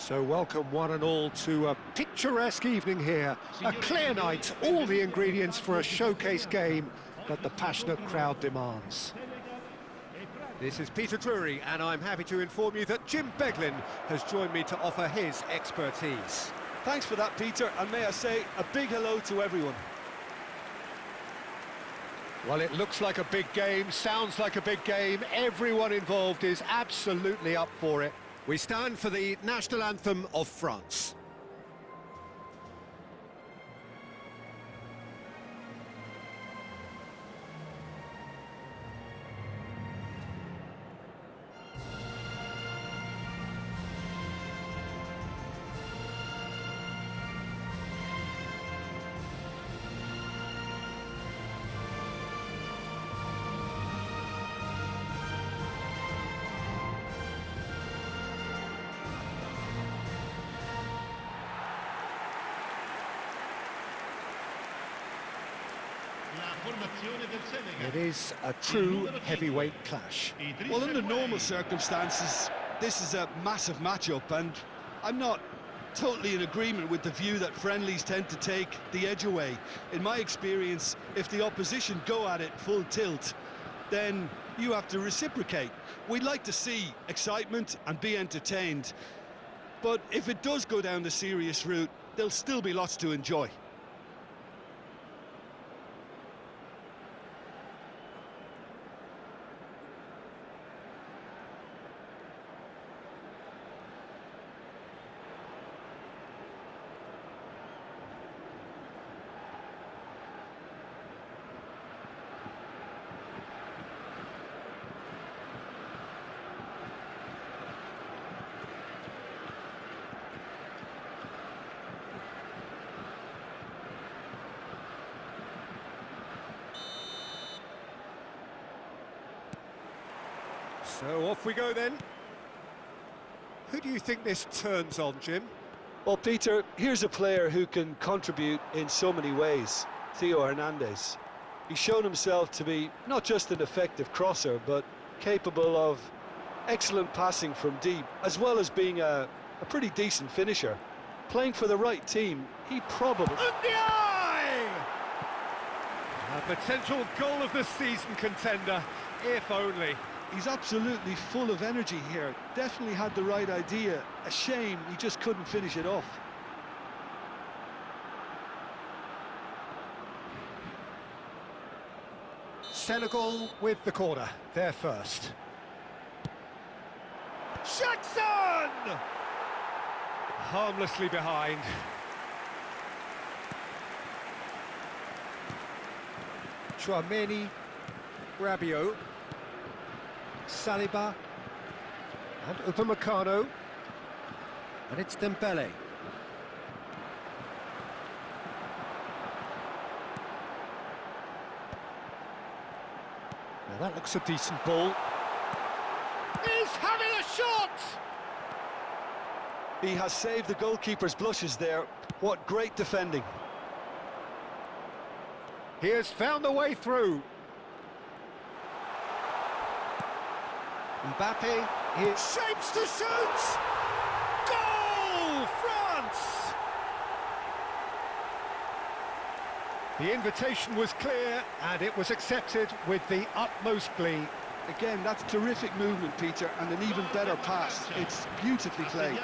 So welcome one and all to a picturesque evening here. A clear night, all the ingredients for a showcase game that the passionate crowd demands. This is Peter Drury, and I'm happy to inform you that Jim Beglin has joined me to offer his expertise. Thanks for that, Peter, and may I say a big hello to everyone. Well, it looks like a big game, sounds like a big game. Everyone involved is absolutely up for it. We stand for the national anthem of France. It is a true heavyweight clash. Well, under normal circumstances, this is a massive matchup, and I'm not totally in agreement with the view that friendlies tend to take the edge away. In my experience, if the opposition go at it full tilt, then you have to reciprocate. We'd like to see excitement and be entertained, but if it does go down the serious route, there'll still be lots to enjoy. So off we go then. Who do you think this turns on, Jim? Well, Peter, here's a player who can contribute in so many ways. Theo Hernandez. He's shown himself to be not just an effective crosser, but capable of excellent passing from deep, as well as being a pretty decent finisher. Playing for the right team, he probably... A potential goal of the season contender, if only. He's absolutely full of energy here. Definitely had the right idea. A shame he just couldn't finish it off. Senegal with the corner. They're first. Jackson! Harmlessly behind. Chouameni, Rabiot, Saliba, and Upamecano, and it's Dembele. Now that looks a decent ball. He's having a shot! He has saved the goalkeeper's blushes there. What great defending. He has found a way through. Mbappe, he shapes to shoot! Goal! France! The invitation was clear, and it was accepted with the utmost glee. Again, that's terrific movement, Peter, and an even better pass. It's beautifully played.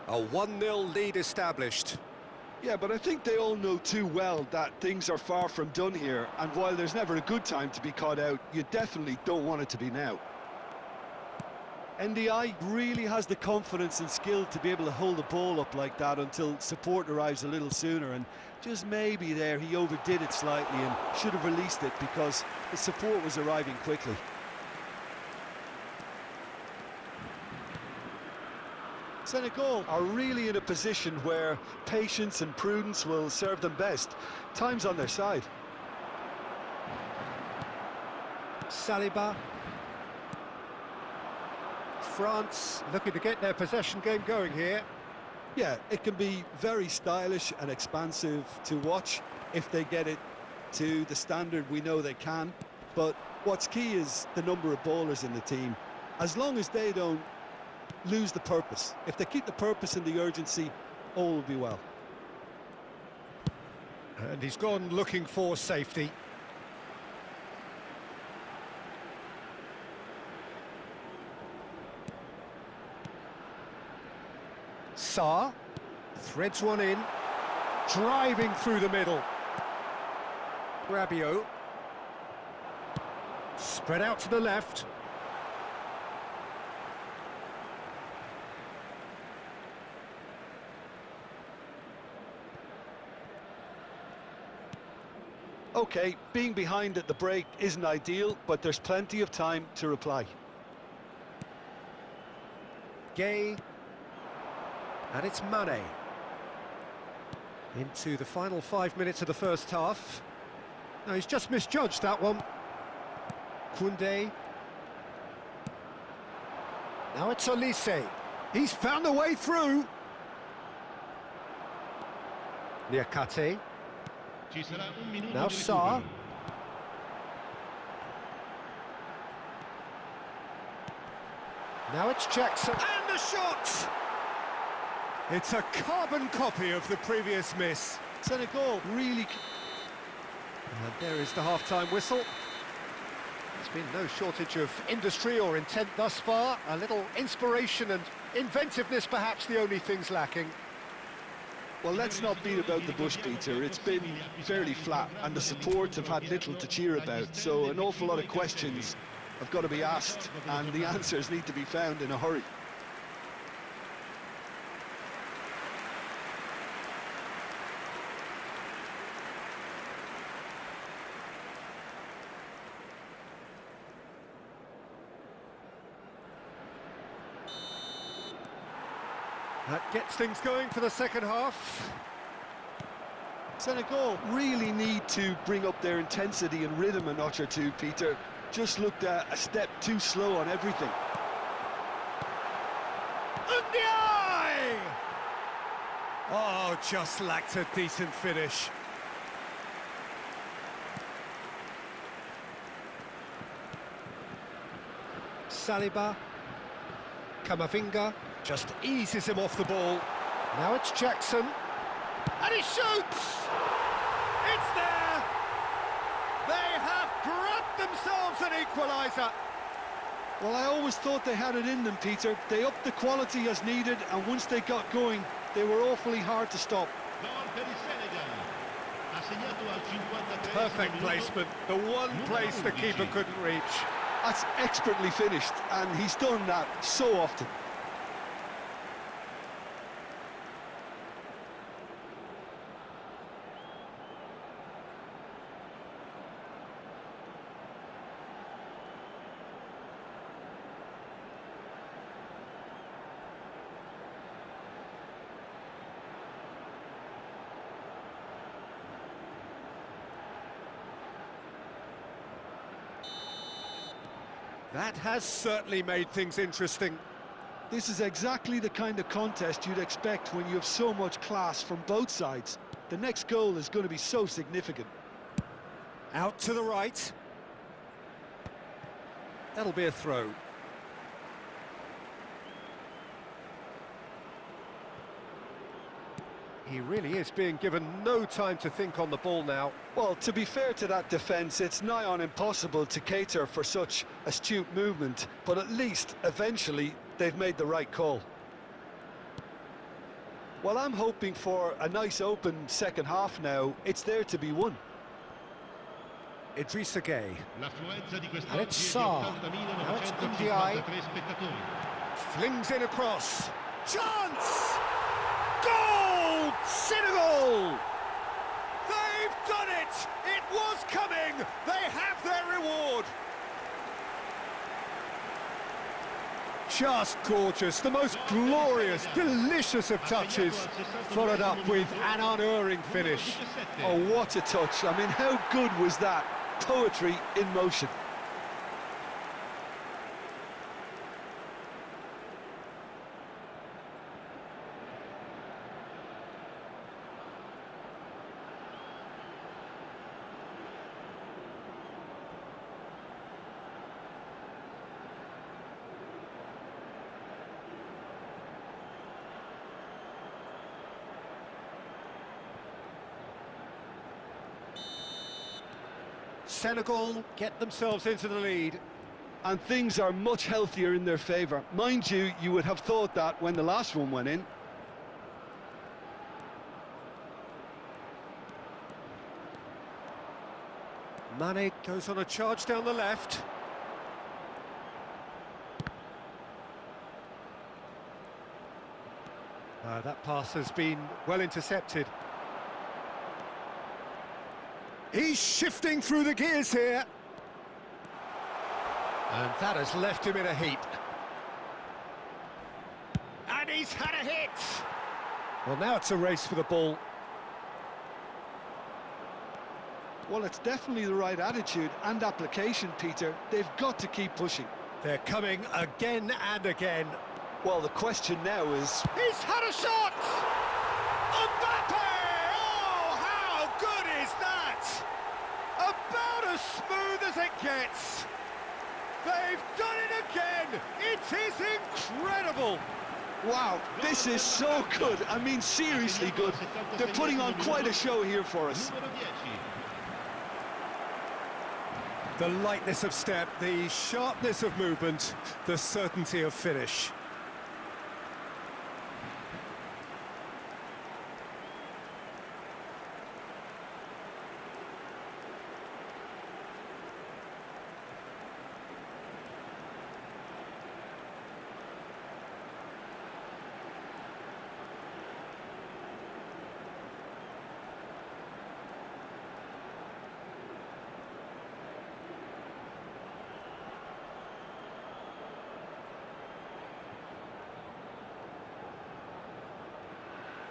A 1-0 lead established. Yeah, but I think they all know too well that things are far from done here, and while there's never a good time to be caught out, you definitely don't want it to be now. NDI really has the confidence and skill to be able to hold the ball up like that until support arrives a little sooner, and just maybe there he overdid it slightly and should have released it because the support was arriving quickly. Senegal are really in a position where patience and prudence will serve them best. Time's on their side. Saliba. France looking to get their possession game going here. Yeah, it can be very stylish and expansive to watch if they get it to the standard we know they can. But what's key is the number of ballers in the team. As long as they don't lose the purpose, if they keep the purpose and the urgency, all will be well. And he's gone looking for safety. Sarr threads one in, driving through the middle. Rabiot spread out to the left. Okay, being behind at the break isn't ideal, but there's plenty of time to reply. Gay. And it's Mane. Into the final 5 minutes of the first half. No, he's just misjudged that one. Koundé. Now it's Olise. He's found a way through. Niakate. Now Sarr. Now it's Jackson. And the shot! It's a carbon copy of the previous miss. Senegal really... And there is the half-time whistle. There's been no shortage of industry or intent thus far. A little inspiration and inventiveness, perhaps the only things lacking. Well, let's not beat about the bush, Peter. It's been fairly flat, and the support have had little to cheer about. So an awful lot of questions have got to be asked, and the answers need to be found in a hurry. That gets things going for the second half. Senegal really need to bring up their intensity and rhythm a notch or two, Peter. Just looked a step too slow on everything. Ndiaye! Oh, just lacked a decent finish. Saliba. Camavinga just eases him off the ball. Now it's Jackson. And he shoots! It's there! They have grabbed themselves an equaliser. Well, I always thought they had it in them, Peter. They upped the quality as needed, and once they got going, they were awfully hard to stop. Perfect placement, the one place the keeper couldn't reach. That's expertly finished, and he's done that so often. That has certainly made things interesting. This is exactly the kind of contest you'd expect when you have so much class from both sides. The next goal is going to be so significant. Out to the right. That'll be a throw. He really is being given no time to think on the ball now. Well, to be fair to that defence, it's nigh on impossible to cater for such astute movement, but at least, eventually, they've made the right call. Well, I'm hoping for a nice open second half now. It's there to be won. Idrissa Gueye. L'affluenza di And quest'oggi it's è di Sarr. Now it's Ndiaye. 80.953 spettatori. Flings in across. Chance! Goal! Senegal! They've done it! It was coming! They have their reward! Just gorgeous, the most glorious, delicious of touches, followed up with an unerring finish. Oh, what a touch. I mean, how good was that? Poetry in motion. Senegal get themselves into the lead. And things are much healthier in their favour. Mind you, you would have thought that when the last one went in. Mane goes on a charge down the left. That pass has been well intercepted. He's shifting through the gears here. And that has left him in a heap. And he's had a hit! Well, now it's a race for the ball. Well, it's definitely the right attitude and application, Peter. They've got to keep pushing. They're coming again and again. Well, the question now is... He's had a shot! Mbappe! Oh, how good is that? About as smooth as it gets. They've done it again! It is incredible! Wow, this is so good. I mean, seriously good. They're putting on quite a show here for us. The lightness of step, the sharpness of movement, the certainty of finish.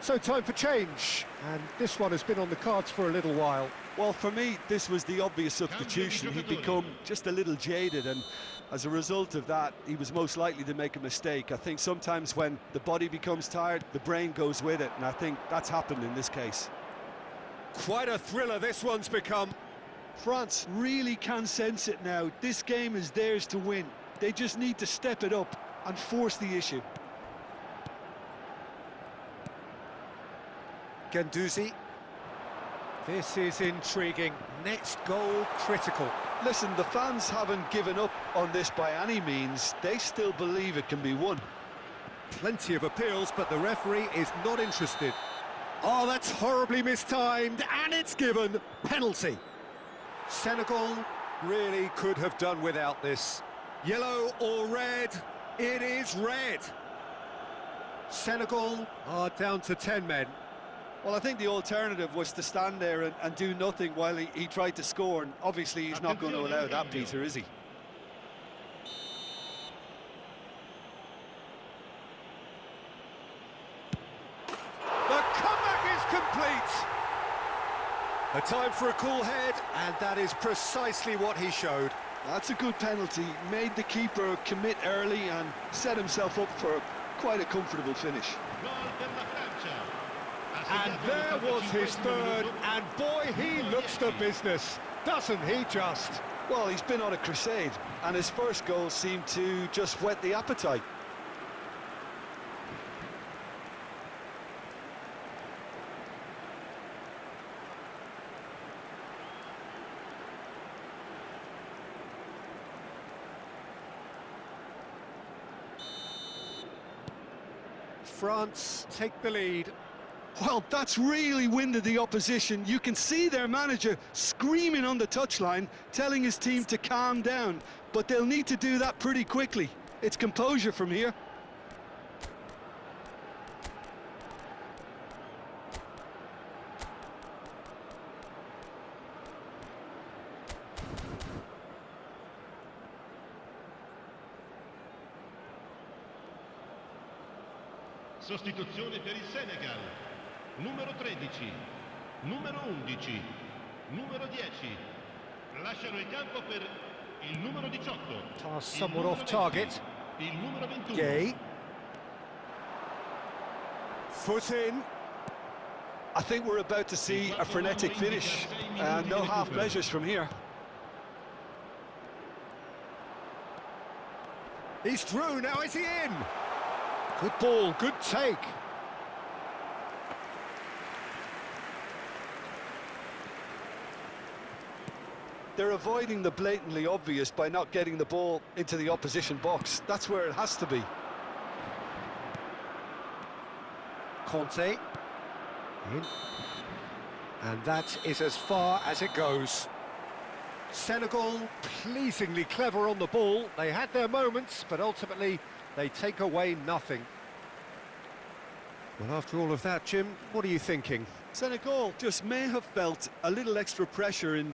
So time for change, and this one has been on the cards for a little while. Well, for me, this was the obvious substitution. He'd become just a little jaded, and as a result of that, he was most likely to make a mistake. I think sometimes when the body becomes tired, the brain goes with it, and I think that's happened in this case. Quite a thriller this one's become. France really can sense it now. This game is theirs to win. They just need to step it up and force the issue. Guendouzi. This is intriguing. Next goal critical. Listen, the fans haven't given up on this by any means. They still believe it can be won. Plenty of appeals, but the referee is not interested. Oh, that's horribly mistimed, and it's given. Penalty. Senegal really could have done without this. Yellow or red? It is red. Senegal are down to 10 men. Well, I think the alternative was to stand there and do nothing while he tried to score, and obviously he's not going to allow that, Peter, is he? The comeback is complete! A time for a cool head, and that is precisely what he showed. That's a good penalty. Made the keeper commit early and set himself up for quite a comfortable finish. And there was his third, and boy, he looks the business, doesn't he just? Well, he's been on a crusade, and his first goal seemed to just whet the appetite. France take the lead. Well, that's really winded the opposition. You can see their manager screaming on the touchline, telling his team to calm down. But they'll need to do that pretty quickly. It's composure from here. Sostituzione per il Senegal. Numero 13, numero 11, numero 10. Lasciano il campo per il numero 18. Pass somewhat off target. Il numero 21. Gay. Foot in. I think we're about to see a frenetic finish. No half measures from here. He's through, now is he in? Good ball, good take. They're avoiding the blatantly obvious by not getting the ball into the opposition box. That's where it has to be. Conte. In. And that is as far as it goes. Senegal pleasingly clever on the ball. They had their moments, but ultimately they take away nothing. Well, after all of that, Jim, what are you thinking? Senegal just may have felt a little extra pressure in